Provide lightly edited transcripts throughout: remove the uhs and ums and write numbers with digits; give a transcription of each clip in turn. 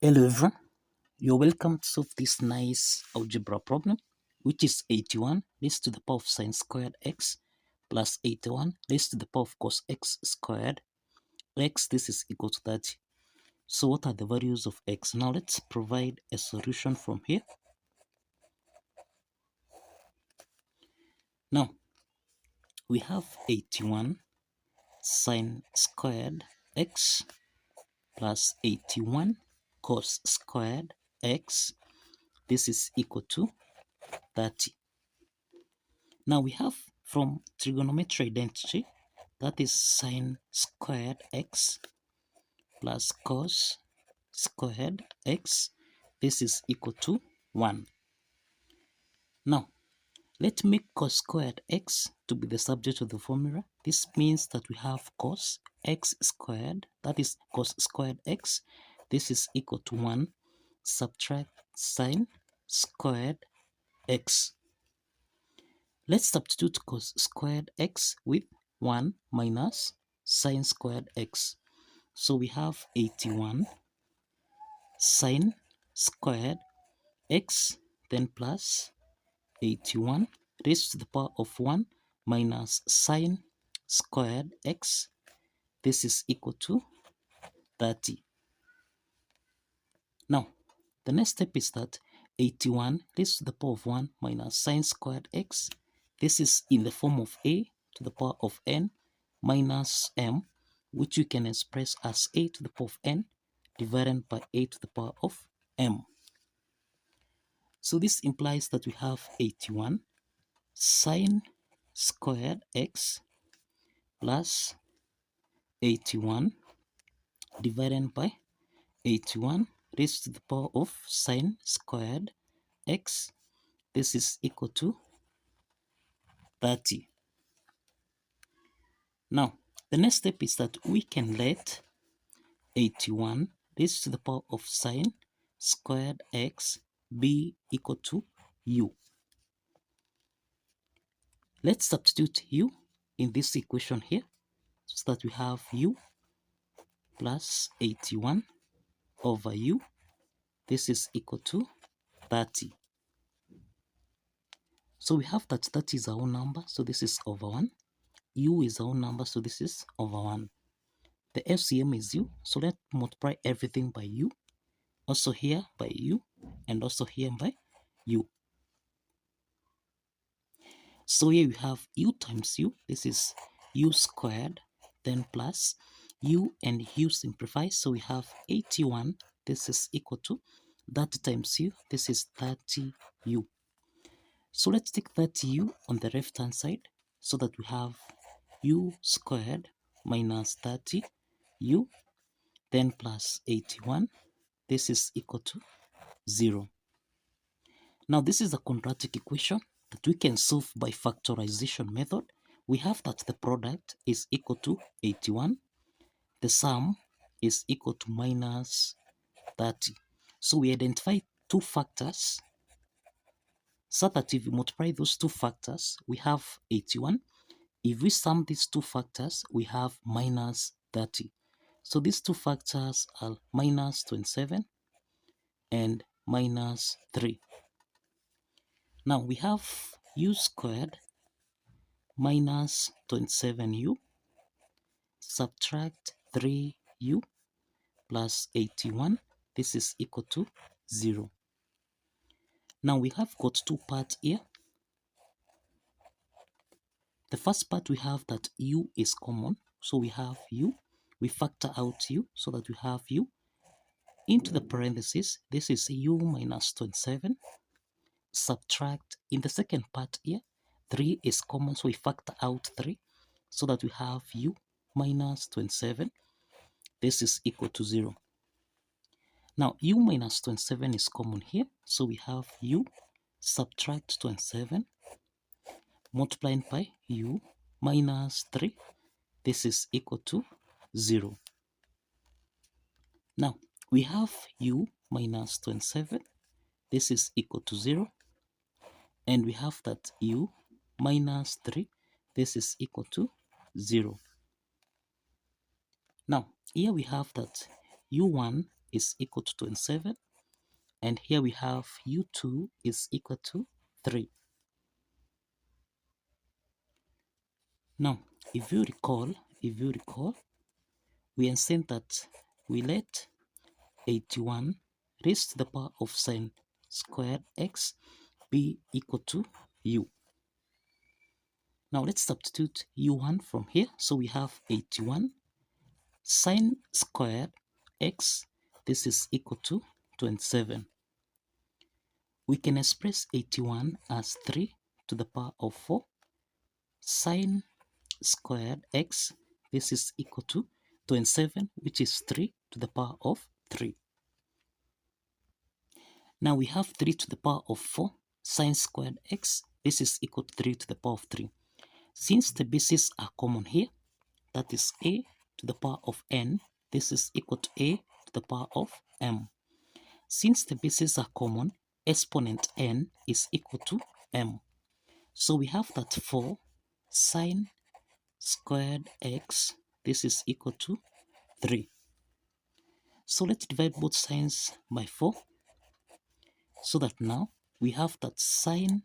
Hello everyone, you're welcome to solve this nice algebra problem, which is 81 raised to the power of sine squared x plus 81 raised to the power of cos x squared x. This is equal to 30. So what are the values of x? Now let's provide a solution from here. Now we have 81 sine squared x plus 81 cos squared x. This is equal to 30. Now we have from trigonometry identity, that is sine squared x plus cos squared x. This is equal to 1. Now let's make cos squared x to be the subject of the formula. This means that we have cos x squared, that is cos squared x. This is equal to 1 subtract sine squared x. Let's substitute cos squared x with 1 minus sine squared x. So we have 81 sine squared x, then plus 81 raised to the power of 1 minus sine squared x. This is equal to 30. Now, the next step is that 81 raised to the power of 1 minus sine squared x. This is in the form of a to the power of n minus m, which you can express as a to the power of n divided by a to the power of m. So this implies that we have 81 sine squared x plus 81 divided by 81 raised to the power of sine squared x. This is equal to 30. Now, the next step is that we can let 81 raised to the power of sine squared x be equal to u. Let's substitute u in this equation here so that we have u plus 81 over u. This is equal to 30. So we have that 30 is our own number, so this is over 1. U is our own number, so this is over 1. The LCM is u, so let's multiply everything by u. Also here by u, and also here by u. So here we have u times u, this is u squared, then plus u and u simplify, so we have 81, this is equal to that times u, this is 30u. So let's take 30u on the left hand side so that we have u squared minus 30u, then plus 81, this is equal to 0. Now this is a quadratic equation that we can solve by factorization method. We have that the product is equal to 81, the sum is equal to minus 30. So we identify two factors so that if we multiply those two factors, we have 81. If we sum these two factors, we have minus 30. So these two factors are minus 27 and minus 3. Now we have u squared minus 27u subtract 3u plus 81. This is equal to 0. Now we have got two parts here. The first part we have that u is common, so we have u. We factor out u so that we have u into the parentheses. This is u minus 27. Subtract in the second part here, 3 is common, so we factor out 3 so that we have u minus 27. This is equal to 0. Now u minus 27 is common here, so we have u subtract 27 multiplied by u minus 3. This is equal to 0. Now we have u minus 27. This is equal to 0. And we have that u minus 3. This is equal to 0. Now here we have that u1 is equal to 27. And here we have u2 is equal to 3. Now, if you recall, we have seen that we let 81 raised to the power of sine squared x be equal to u. Now let's substitute u1 from here. So we have 81 sine squared x. This is equal to 27. We can express 81 as 3 to the power of 4 sine squared x. This is equal to 27, which is 3 to the power of 3. Now we have 3 to the power of 4 sine squared x. This is equal to 3 to the power of 3. Since the bases are common here, that is a to the power of n, this is equal to a to the power of m. Since the bases are common, exponent n is equal to m. So we have that 4 sine squared x, this is equal to 3. So let's divide both signs by 4, so that now we have that sine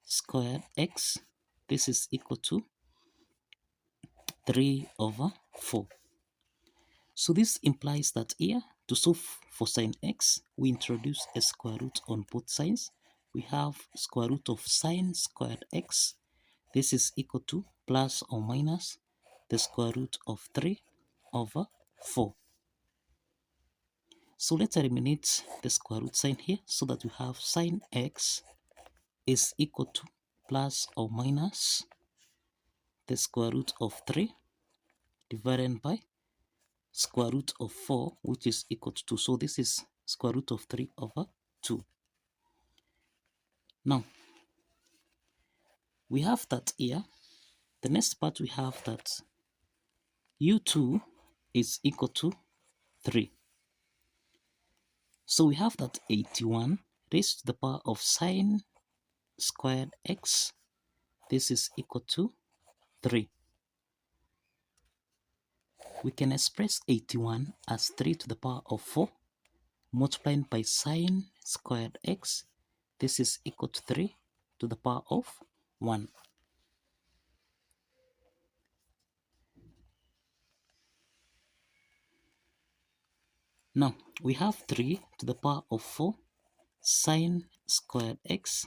squared x, this is equal to 3 over 4. So this implies that here, to solve for sine x, we introduce a square root on both sides. We have square root of sine squared x. This is equal to plus or minus the square root of 3 over 4. So let's eliminate the square root sign here, so that we have sine x is equal to plus or minus the square root of 3 divided by square root of 4, which is equal to 2. So this is square root of 3 over 2. Now, we have that here. The next part, we have that u2 is equal to 3. So we have that 81 raised to the power of sine squared x. This is equal to 3. We can express 81 as 3 to the power of 4 multiplied by sine squared x. This is equal to 3 to the power of 1. Now, we have 3 to the power of 4 sine squared x.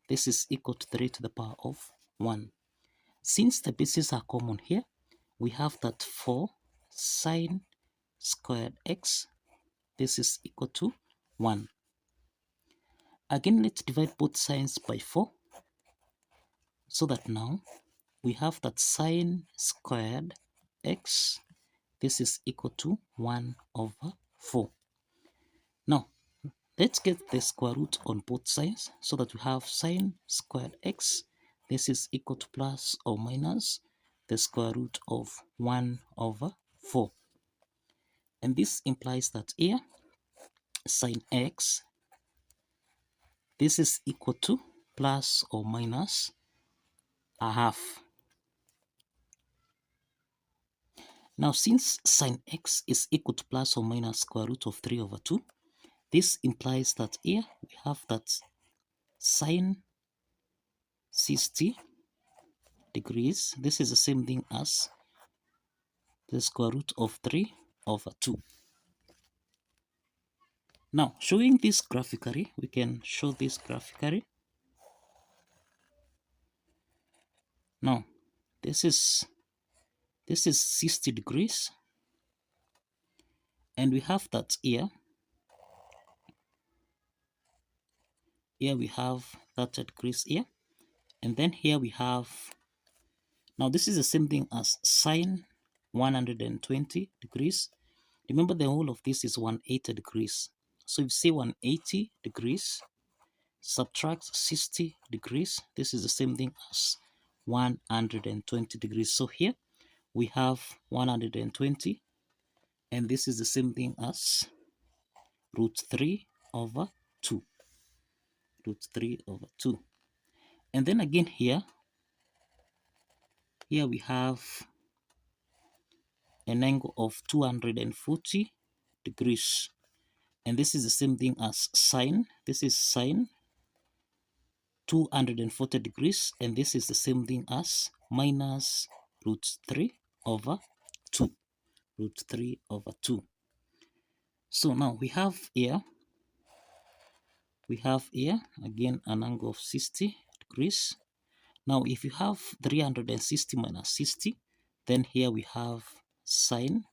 This is equal to 3 to the power of 1. Since the bases are common here, we have that 4 sine squared x. This is equal to 1. Again, let's divide both sides by 4, so that now we have that sine squared x. This is equal to 1 over 4. Now, let's get the square root on both sides, so that we have sine squared x. This is equal to plus or minus the square root of 1 over 4. And this implies that here, sine x, this is equal to plus or minus a half. Now, since sine x is equal to plus or minus square root of 3 over 2, this implies that here we have that sine 60 degrees. This is the same thing as the square root of 3 over 2. Now, showing this graphically, we can show this graphically. Now, this is 60 degrees, and we have that here. Here we have 30 degrees here, and then here we have, now this is the same thing as sine 120 degrees. Remember, the whole of this is 180 degrees. So if you say 180 degrees, subtract 60 degrees, this is the same thing as 120 degrees. So here we have 120, and this is the same thing as root 3 over 2. Root 3 over 2. And then again here we have an angle of 240 degrees. And this is the same thing as sine. This is sine 240 degrees, and this is the same thing as minus root 3 over 2. Root 3 over 2. So now we have here again an angle of 60 degrees. Now if you have 360 minus 60, then here we have sine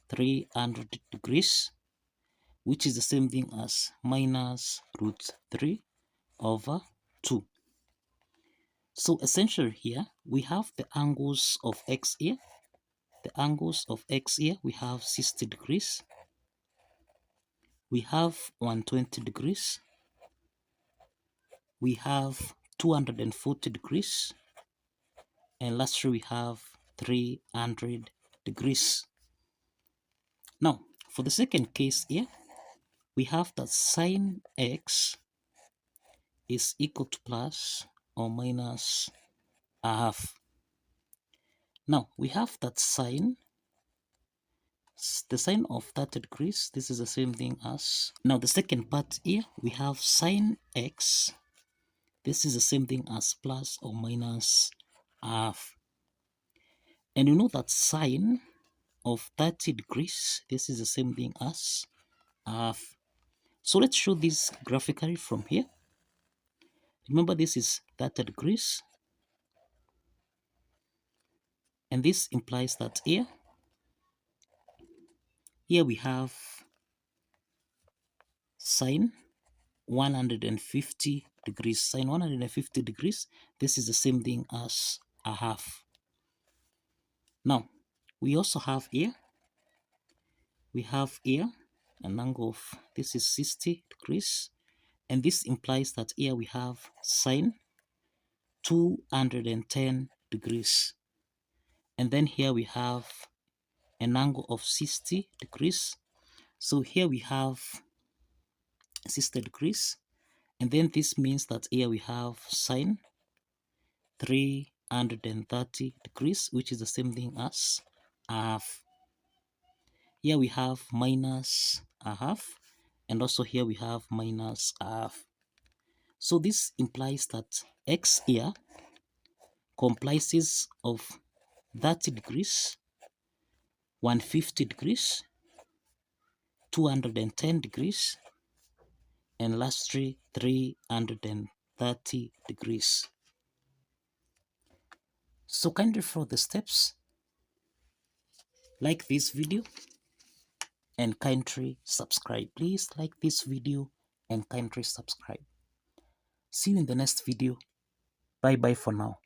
300 degrees, which is the same thing as minus root 3 over 2. So essentially here we have the angles of x here. The angles of x here, we have 60 degrees, we have 120 degrees, we have 240 degrees, and lastly we have 300 degrees. Now for the second case here, we have that sine x is equal to plus or minus a half. Now we have that sine, the sine of 30 degrees, this is the same thing as, now the second part here, we have sine x, this is the same thing as plus or minus a half. And you know that sine of 30 degrees, this is the same thing as a half. So let's show this graphically from here. Remember, this is 30 degrees, and this implies that here we have sine 150 degrees. Sine 150 degrees, this is the same thing as a half. Now we also have here, an angle of, this is 60 degrees, and this implies that here we have sine 210 degrees, and then here we have an angle of 60 degrees. So here we have 60 degrees, and then this means that here we have sine 330 degrees, which is the same thing as a half. Here we have minus a half, and also here we have minus a half. So this implies that x here comprises of 30 degrees, 150 degrees, 210 degrees, and lastly 330 degrees. So kindly follow the steps, like this video, and kindly subscribe. Please like this video and kindly subscribe. See you in the next video. Bye bye for now.